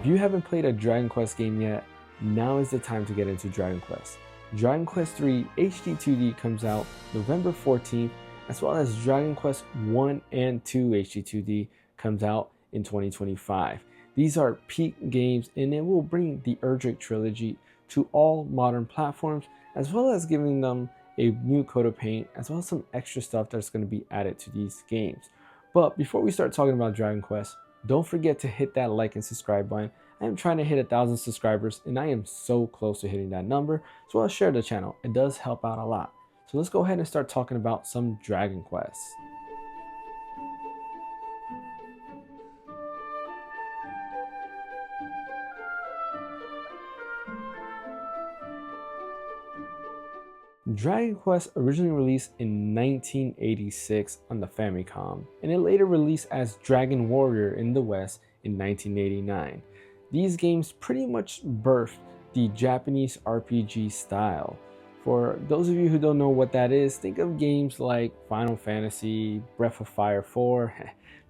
If you haven't played a Dragon Quest game yet, now is the time to get into Dragon Quest. Dragon Quest III HD 2D comes out November 14th, as well as Dragon Quest 1 and 2 HD 2D comes out in 2025. These are peak games, and it will bring the Erdrick trilogy to all modern platforms, as well as giving them a new coat of paint, as well as some extra stuff that's going to be added to these games. But before we start talking about Dragon Quest, don't forget to hit that like and subscribe button. I am trying to hit 1,000 subscribers, and I am so close to hitting that number, so I'll share the channel. It does help out a lot. So let's go ahead and start talking about some Dragon Quest. Dragon Quest originally released in 1986 on the Famicom, and it later released as Dragon Warrior in the West in 1989. These games pretty much birthed the Japanese RPG style. For those of you who don't know what that is, think of games like Final Fantasy, Breath of Fire 4.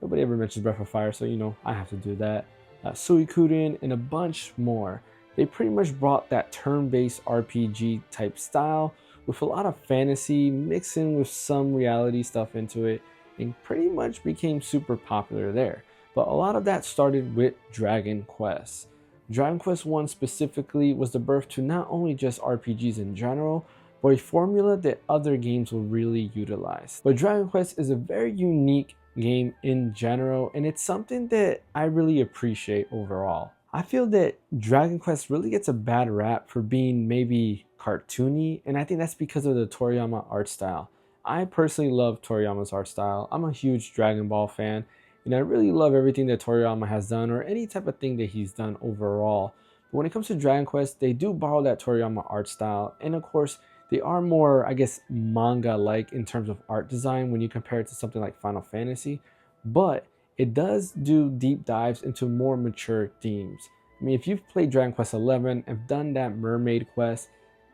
Nobody ever mentions Breath of Fire, so you know I have to do that. Suikoden, and a bunch more. They pretty much brought that turn-based RPG type style with a lot of fantasy mixing with some reality stuff into it, and pretty much became super popular there. But a lot of that started with Dragon Quest. Dragon Quest 1 specifically was the birth to not only just RPGs in general, but a formula that other games will really utilize. But Dragon Quest is a very unique game in general, and it's something that I really appreciate overall. I feel that Dragon Quest really gets a bad rap for being maybe cartoony, and I think that's because of the Toriyama art style. I personally love Toriyama's art style. I'm a huge Dragon Ball fan, and I really love everything that Toriyama has done, or any type of thing that he's done overall. But when it comes to Dragon Quest, they do borrow that Toriyama art style, and of course, they are more, I guess, manga-like in terms of art design when you compare it to something like Final Fantasy, but it does do deep dives into more mature themes. I mean, if you've played Dragon Quest XI and done that mermaid quest,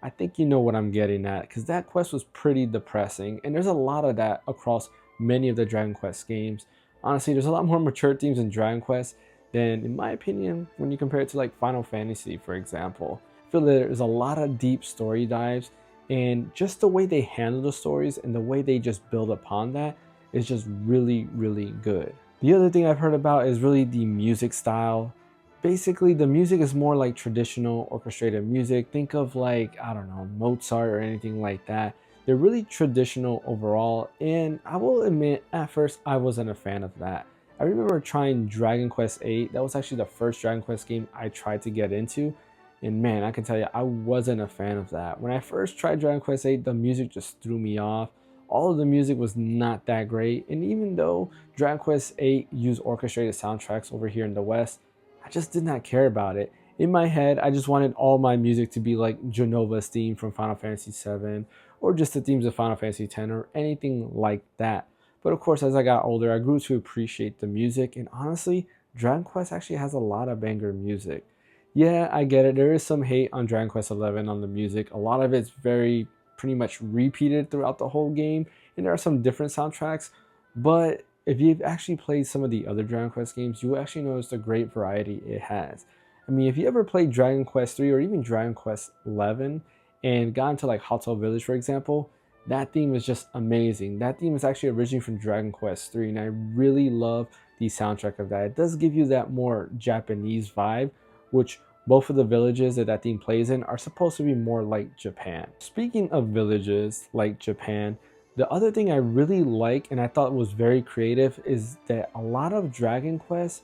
I think you know what I'm getting at, because that quest was pretty depressing, and there's a lot of that across many of the Dragon Quest games. Honestly, there's a lot more mature themes in Dragon Quest than, in my opinion, when you compare it to like Final Fantasy, for example. I feel that there's a lot of deep story dives, and just the way they handle the stories and the way they just build upon that is just really, really good. The other thing I've heard about is really the music style. Basically, the music is more like traditional orchestrated music. Think of like, I don't know, Mozart or anything like that. They're really traditional overall, and I will admit, at first, I wasn't a fan of that. I remember trying Dragon Quest VIII. That was actually the first Dragon Quest game I tried to get into, and man, I can tell you, I wasn't a fan of that. When I first tried Dragon Quest VIII, the music just threw me off. All of the music was not that great, and even though Dragon Quest VIII used orchestrated soundtracks over here in the West, I just did not care about it. In my head, I just wanted all my music to be like Jenova's theme from Final Fantasy VII, or just the themes of Final Fantasy X, or anything like that. But of course, as I got older, I grew to appreciate the music, and honestly, Dragon Quest actually has a lot of banger music. Yeah, I get it, there is some hate on Dragon Quest XI on the music. A lot of it's very pretty much repeated throughout the whole game, and there are some different soundtracks, but if you've actually played some of the other Dragon Quest games, you will actually notice the great variety it has. I mean, if you ever played Dragon Quest 3 or even Dragon Quest 11 and got into like Hotel Village, for example, that theme is just amazing. That theme is actually originally from Dragon Quest 3, and I really love the soundtrack of that. It does give you that more Japanese vibe, which both of the villages that theme plays in are supposed to be more like Japan. Speaking of villages like Japan, the other thing I really like and I thought was very creative is that a lot of Dragon Quest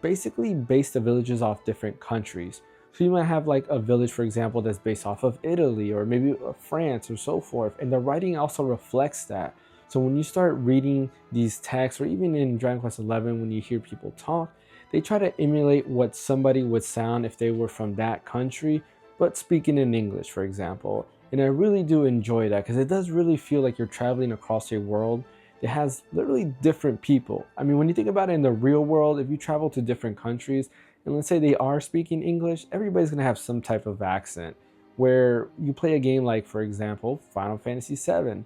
basically base the villages off different countries. So you might have like a village, for example, that's based off of Italy or maybe France or so forth, and the writing also reflects that. So when you start reading these texts, or even in Dragon Quest XI, when you hear people talk, they try to emulate what somebody would sound if they were from that country, but speaking in English, for example. And I really do enjoy that, because it does really feel like you're traveling across a world that has literally different people. I mean, when you think about it in the real world, if you travel to different countries, and let's say they are speaking English, everybody's gonna have some type of accent. Where you play a game like, for example, Final Fantasy VII,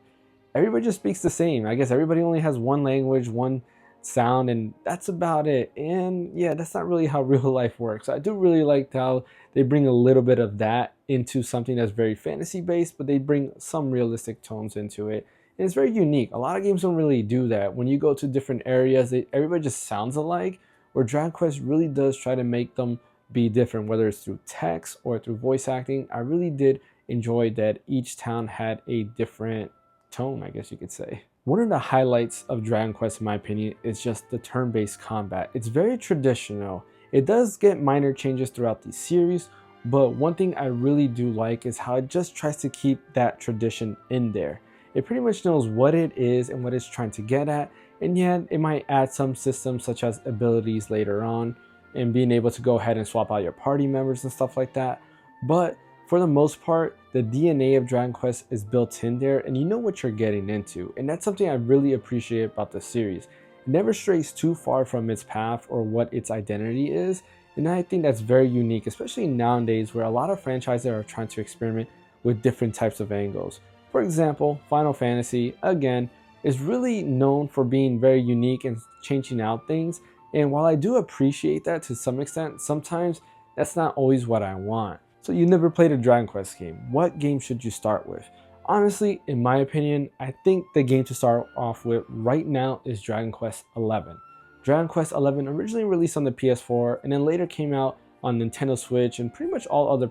everybody just speaks the same. I guess everybody only has one language, one sound, and that's about it. And yeah, that's not really how real life works. I do really like how they bring a little bit of that into something that's very fantasy based, but they bring some realistic tones into it. And it's very unique. A lot of games don't really do that. When you go to different areas, everybody just sounds alike, where Dragon Quest really does try to make them be different, whether it's through text or through voice acting. I really did enjoy that each town had a different tone, I guess you could say. One of the highlights of Dragon Quest, in my opinion, is just the turn-based combat. It's very traditional. It does get minor changes throughout the series, but one thing I really do like is how it just tries to keep that tradition in there. It pretty much knows what it is and what it's trying to get at, and yet it might add some systems such as abilities later on, and being able to go ahead and swap out your party members and stuff like that. But for the most part, the DNA of Dragon Quest is built in there, and you know what you're getting into. And that's something I really appreciate about the series. It never strays too far from its path or what its identity is. And I think that's very unique, especially nowadays where a lot of franchises are trying to experiment with different types of angles. For example, Final Fantasy, again, is really known for being very unique and changing out things. And while I do appreciate that to some extent, sometimes that's not always what I want. So you never played a Dragon Quest game. What game should you start with? Honestly, in my opinion, I think the game to start off with right now is Dragon Quest XI. Dragon Quest XI originally released on the PS4 and then later came out on Nintendo Switch and pretty much all other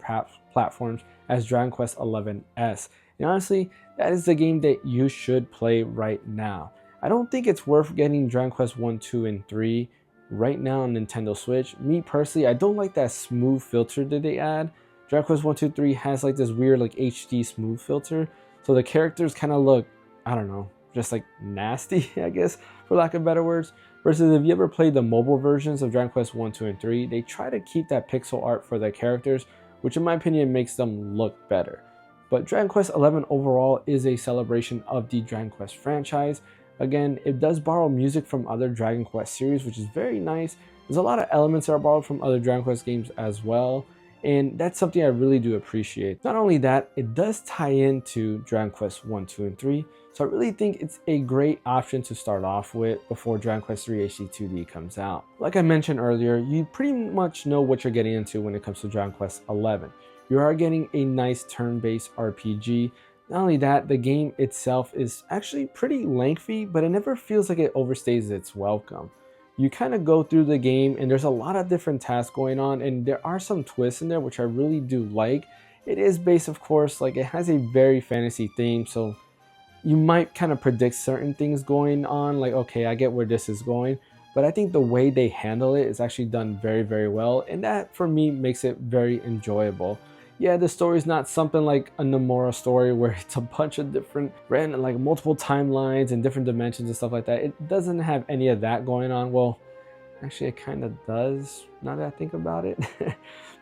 platforms as Dragon Quest XI-S. And honestly, that is the game that you should play right now. I don't think it's worth getting Dragon Quest 1, 2, and 3 right now on Nintendo Switch. Me personally, I don't like that smooth filter that they add. Dragon Quest 1, 2, 3 has like this weird like HD smooth filter. So the characters kind of look, I don't know, just like nasty, I guess, for lack of better words. Versus if you ever played the mobile versions of Dragon Quest 1, 2, and 3, they try to keep that pixel art for their characters, which in my opinion makes them look better. But Dragon Quest XI overall is a celebration of the Dragon Quest franchise. Again, it does borrow music from other Dragon Quest series, which is very nice. There's a lot of elements that are borrowed from other Dragon Quest games as well. And that's something I really do appreciate. Not only that, it does tie into Dragon Quest 1, 2, and 3. So I really think it's a great option to start off with before Dragon Quest 3 HD2D comes out. Like I mentioned earlier, you pretty much know what you're getting into when it comes to Dragon Quest 11. You are getting a nice turn-based RPG. Not only that, the game itself is actually pretty lengthy, but it never feels like it overstays its welcome. You kind of go through the game and there's a lot of different tasks going on, and there are some twists in there which I really do like. It is based, of course, like it has a very fantasy theme, so you might kind of predict certain things going on, like, okay, I get where this is going, but I think the way they handle it is actually done very, very well, and that for me makes it very enjoyable. Yeah, the story is not something like a Nomura story where it's a bunch of different random, like multiple timelines and different dimensions and stuff like that. It doesn't have any of that going on. Well, actually it kind of does now that I think about it.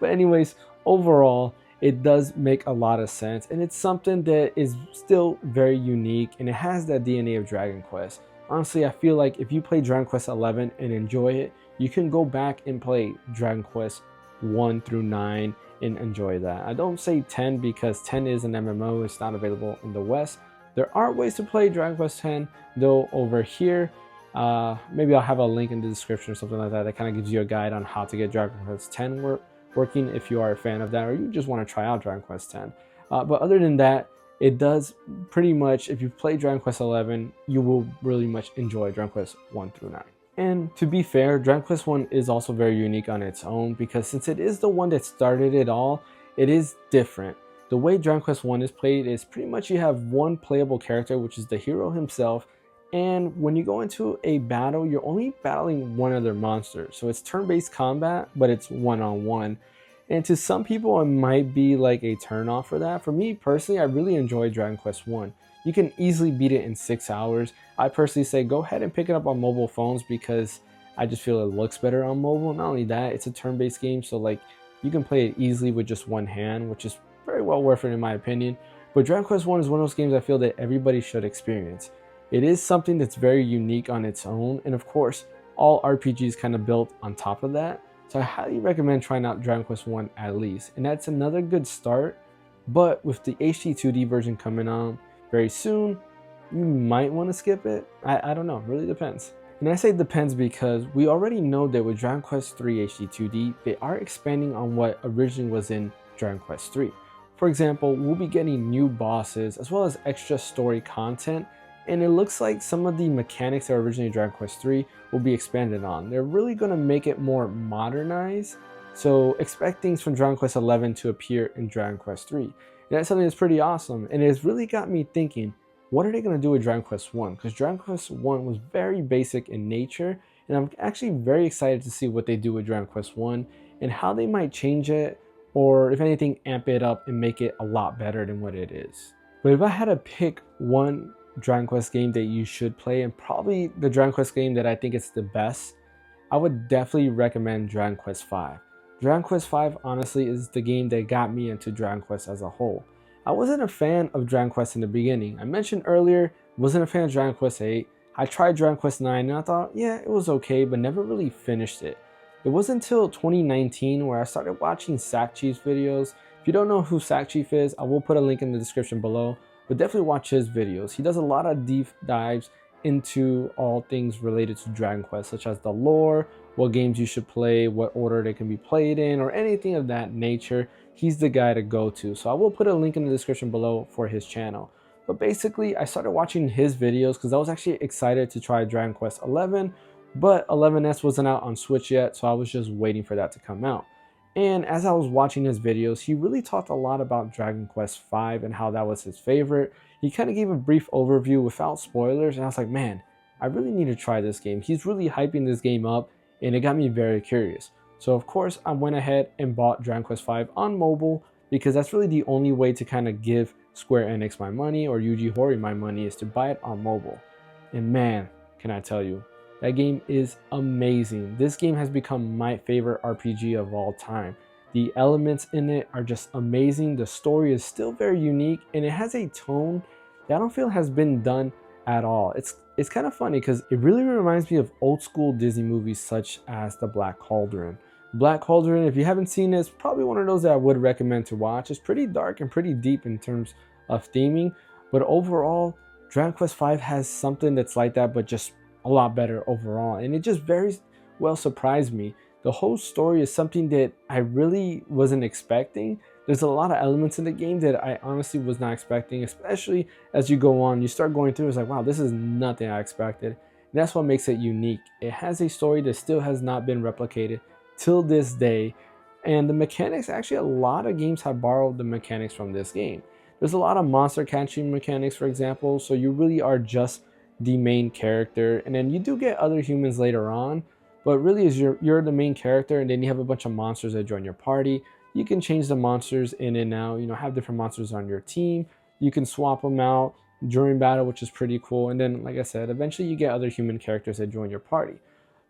But anyways, overall, it does make a lot of sense, and it's something that is still very unique, and it has that DNA of Dragon Quest. Honestly, I feel like if you play Dragon Quest 11 and enjoy it, you can go back and play Dragon Quest 1 through 9 and enjoy that. I don't say 10 because 10 is an MMO, it's not available in the West. There are ways to play Dragon Quest 10 though over here. Maybe I'll have a link in the description or something like that that kind of gives you a guide on how to get Dragon Quest 10 working if you are a fan of that, or you just want to try out Dragon Quest 10. But other than that, it does pretty much, if you play Dragon Quest 11, you will really much enjoy Dragon Quest 1 through 9. And to be fair, Dragon Quest 1 is also very unique on its own, because since it is the one that started it all, it is different. The way Dragon Quest 1 is played is pretty much you have one playable character, which is the hero himself, and when you go into a battle, you're only battling one other monster. So it's turn-based combat, but it's one-on-one. And to some people, it might be like a turn-off for that. For me personally, I really enjoy Dragon Quest 1. You can easily beat it in 6 hours. I personally say go ahead and pick it up on mobile phones because I just feel it looks better on mobile. Not only that, it's a turn-based game, so like you can play it easily with just one hand, which is very well worth it in my opinion. But Dragon Quest 1 is one of those games I feel that everybody should experience. It is something that's very unique on its own, and of course, all RPGs kind of built on top of that. So I highly recommend trying out Dragon Quest 1 at least, and that's another good start. But with the HD2D version coming on very soon, you might want to skip it. I don't know, really depends. And I say depends because we already know that with Dragon Quest III HD2D, they are expanding on what originally was in Dragon Quest III. For example, we'll be getting new bosses as well as extra story content, and it looks like some of the mechanics that were originally in Dragon Quest III will be expanded on. They're really going to make it more modernized, so expect things from Dragon Quest XI to appear in Dragon Quest III. And that's something that's pretty awesome, and it's really got me thinking, what are they going to do with Dragon Quest 1? Because Dragon Quest 1 was very basic in nature, and I'm actually very excited to see what they do with Dragon Quest 1 and how they might change it, or if anything, amp it up and make it a lot better than what it is. But if I had to pick one Dragon Quest game that you should play, and probably the Dragon Quest game that I think is the best, I would definitely recommend Dragon Quest V. Dragon Quest V honestly is the game that got me into Dragon Quest as a whole. I wasn't a fan of Dragon Quest in the beginning. I mentioned earlier, wasn't a fan of Dragon Quest 8. I tried Dragon Quest 9 and I thought, yeah, it was okay, but never really finished it. It wasn't until 2019 where I started watching Sackchief's videos. If you don't know who Sackchief is, I will put a link in the description below, but definitely watch his videos. He does a lot of deep dives into all things related to Dragon Quest, such as the lore, what games you should play, what order they can be played in, or anything of that nature. He's the guy to go to. So I will put a link in the description below for his channel. But basically, I started watching his videos because I was actually excited to try Dragon Quest 11, but 11S wasn't out on Switch yet, so I was just waiting for that to come out. And as I was watching his videos, he really talked a lot about Dragon Quest V and how that was his favorite. He kind of gave a brief overview without spoilers, and I was like, man, I really need to try this game. He's really hyping this game up, and it got me very curious. So of course, I went ahead and bought Dragon Quest V on mobile because that's really the only way to kind of give Square Enix my money or Yuji Horii my money, is to buy it on mobile. And man, can I tell you, that game is amazing. This game has become my favorite RPG of all time. The elements in it are just amazing. The story is still very unique, and it has a tone that I don't feel has been done at all. It's kind of funny because it really reminds me of old school Disney movies such as The Black Cauldron. Black Cauldron, if you haven't seen it, it's probably one of those that I would recommend to watch. It's pretty dark and pretty deep in terms of theming, but overall, Dragon Quest V has something that's like that, but just a lot better overall, and it just very well surprised me. The whole story is something that I really wasn't expecting. There's a lot of elements in the game that I honestly was not expecting, especially as you go on, you start going through, it's like, wow, this is nothing I expected. And that's what makes it unique. It has a story that still has not been replicated till this day, and the mechanics, actually a lot of games have borrowed the mechanics from this game. There's a lot of monster catching mechanics, for example, so you really are just the main character, and then you do get other humans later on, but really is you're the main character, and then you have a bunch of monsters that join your party. You can change the monsters in and out, have different monsters on your team. You can swap them out during battle, which is pretty cool. And then, like I said, eventually you get other human characters that join your party.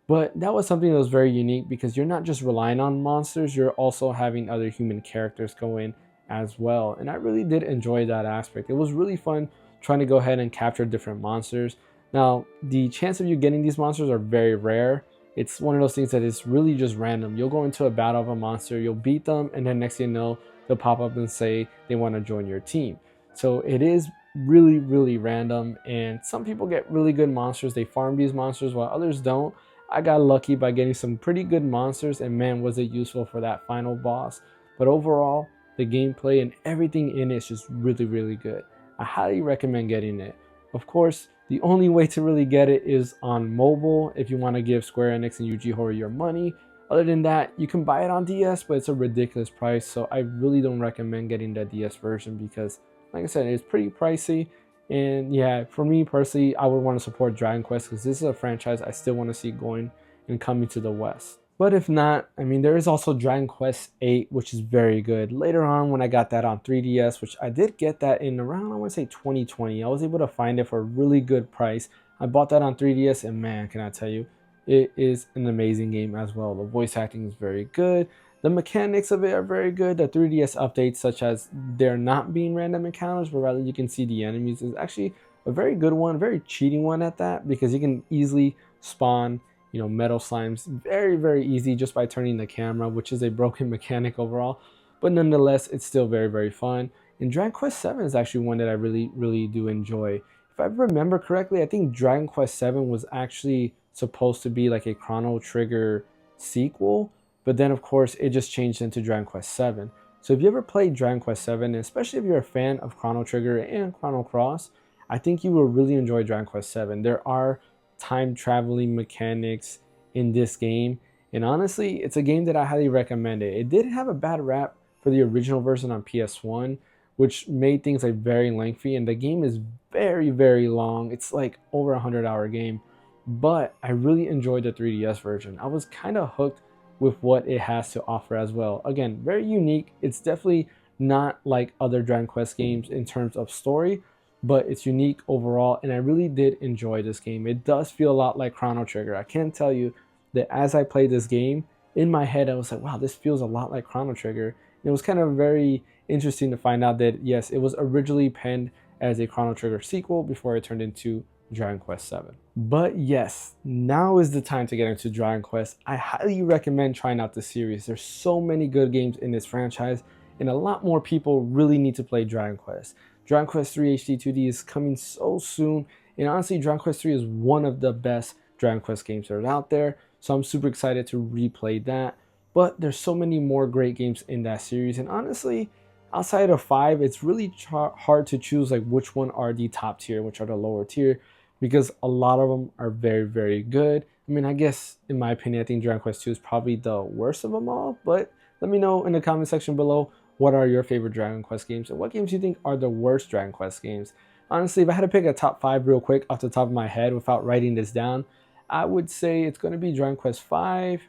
But that was something that was very unique because you're not just relying on monsters, you're also having other human characters go in as well. And I really did enjoy that aspect. It was really fun trying to go ahead and capture different monsters. Now, the chance of you getting these monsters are very rare. It's one of those things that is really just random. You'll go into a battle of a monster, you'll beat them, and then next thing you know, they'll pop up and say they want to join your team. So it is really, really random, and some people get really good monsters. They farm these monsters while others don't. I got lucky by getting some pretty good monsters, and man, was it useful for that final boss. But overall, the gameplay and everything in it is just really, really good. I highly recommend getting it. Of course, the only way to really get it is on mobile if you want to give Square Enix and Yuji Horii your money. Other than that, you can buy it on DS, but it's a ridiculous price, so I really don't recommend getting the DS version because, like I said, it's pretty pricey. And yeah, for me personally, I would want to support Dragon Quest because this is a franchise I still want to see going and coming to the West. But if not, I mean, there is also Dragon Quest 8, which is very good. Later on, when I got that on 3DS, which I did get that in around, I want to say 2020, I was able to find it for a really good price. I bought that on 3DS, and man, can I tell you, it is an amazing game as well. The voice acting is very good. The mechanics of it are very good. The 3DS updates, such as there not being random encounters, but rather you can see the enemies, is actually a very good one, a very cheating one at that, because you can easily spawn metal slimes very, very easy just by turning the camera, which is a broken mechanic overall, but nonetheless, it's still very, very fun. And Dragon Quest 7 is actually one that I really, really do enjoy. If I remember correctly, I think Dragon Quest 7 was actually supposed to be like a Chrono Trigger sequel, but then of course it just changed into Dragon Quest 7. So if you ever played Dragon Quest 7, especially if you're a fan of Chrono Trigger and Chrono Cross, I think you will really enjoy Dragon Quest 7. There are time traveling mechanics in this game, and honestly, it's a game that I highly recommend it. It did have a bad rap for the original version on PS1, which made things like very lengthy, and the game is very, very long. It's like over a 100-hour game, but I really enjoyed the 3DS version. I was kind of hooked with what it has to offer as well. Again, very unique. It's definitely not like other Dragon Quest games in terms of story, but it's unique overall, and I really did enjoy this game. It does feel a lot like Chrono Trigger. I can't tell you that as I played this game, in my head I was like, wow, this feels a lot like Chrono Trigger. And it was kind of very interesting to find out that yes, it was originally penned as a Chrono Trigger sequel before it turned into Dragon Quest 7. But yes, now is the time to get into Dragon Quest. I highly recommend trying out the series. There's so many good games in this franchise, and a lot more people really need to play Dragon Quest. Dragon Quest 3 HD 2D is coming so soon, and honestly, Dragon Quest 3 is one of the best Dragon Quest games that are out there, so I'm super excited to replay that. But there's so many more great games in that series, and honestly, outside of 5, it's really hard to choose like which one are the top tier, which are the lower tier, because a lot of them are very, very good. I mean, I guess in my opinion, I think Dragon Quest 2 is probably the worst of them all, but let me know in the comment section below what are your favorite Dragon Quest games and what games you think are the worst Dragon Quest games. Honestly, if I had to pick a top 5 real quick off the top of my head without writing this down, I would say it's going to be Dragon Quest 5,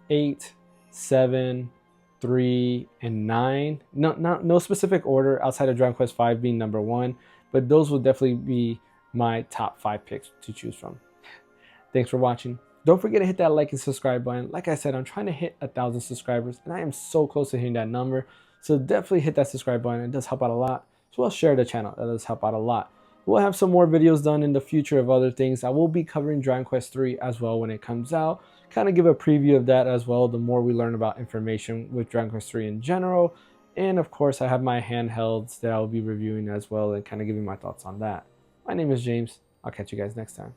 8, 7, 3, and 9. No specific order outside of Dragon Quest 5 being number 1, but those will definitely be my top 5 picks to choose from. Thanks for watching. Don't forget to hit that like and subscribe button. Like I said, I'm trying to hit 1,000 subscribers, and I am so close to hitting that number. So definitely hit that subscribe button. It does help out a lot. As well as share the channel. That does help out a lot. We'll have some more videos done in the future of other things. I will be covering Dragon Quest 3 as well when it comes out. Kind of give a preview of that as well, the more we learn about information with Dragon Quest 3 in general. And of course, I have my handhelds that I will be reviewing as well and kind of giving my thoughts on that. My name is James. I'll catch you guys next time.